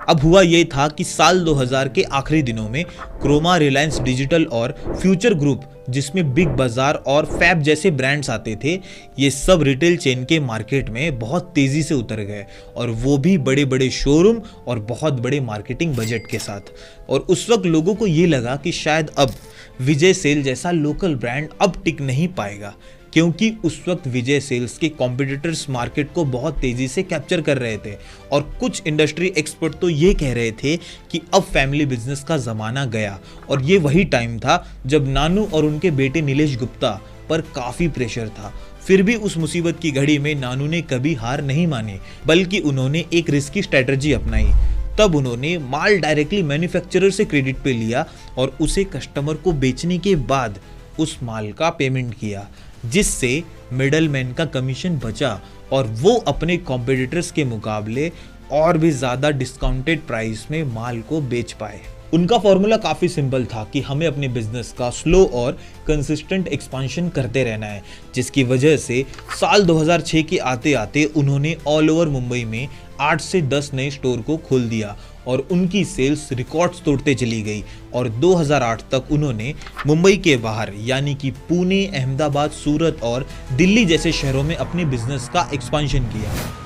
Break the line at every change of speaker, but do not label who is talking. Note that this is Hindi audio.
अब हुआ ये था कि साल 2000 के आखिरी दिनों में क्रोमा, रिलायंस डिजिटल और फ्यूचर ग्रुप, जिसमें बिग बाजार और फैब जैसे ब्रांड्स आते थे, ये सब रिटेल चेन के मार्केट में बहुत तेजी से उतर गए, और वो भी बड़े बड़े शोरूम और बहुत बड़े मार्केटिंग बजट के साथ। और उस वक्त लोगों को ये लगा कि शायद अब विजय सेल जैसा लोकल ब्रांड अब टिक नहीं पाएगा, क्योंकि उस वक्त विजय सेल्स के कॉम्पिटिटर्स मार्केट को बहुत तेजी से कैप्चर कर रहे थे। और कुछ इंडस्ट्री एक्सपर्ट तो ये कह रहे थे कि अब फैमिली बिजनेस का ज़माना गया, और ये वही टाइम था जब नानू और उनके बेटे नीलेश गुप्ता पर काफ़ी प्रेशर था। फिर भी उस मुसीबत की घड़ी में नानू ने कभी हार नहीं मानी, बल्कि उन्होंने एक रिस्की स्ट्रैटेजी अपनाई। तब उन्होंने माल डायरेक्टली मैन्युफैक्चरर से क्रेडिट पे लिया और उसे कस्टमर को बेचने के बाद उस माल का पेमेंट किया, जिससे मिडलमैन का कमीशन बचा और वो अपने कॉम्पिटिटर्स के मुकाबले और भी ज़्यादा डिस्काउंटेड प्राइस में माल को बेच पाए। उनका फॉर्मूला काफ़ी सिंपल था कि हमें अपने बिजनेस का स्लो और कंसिस्टेंट एक्सपांशन करते रहना है, जिसकी वजह से साल 2006 के आते आते उन्होंने ऑल ओवर मुंबई में 8 से 10 नए स्टोर को खोल दिया और उनकी सेल्स रिकॉर्ड्स तोड़ते चली गई। और 2008 तक उन्होंने मुंबई के बाहर यानी कि पुणे, अहमदाबाद, सूरत और दिल्ली जैसे शहरों में अपने बिजनेस का एक्सपांशन किया।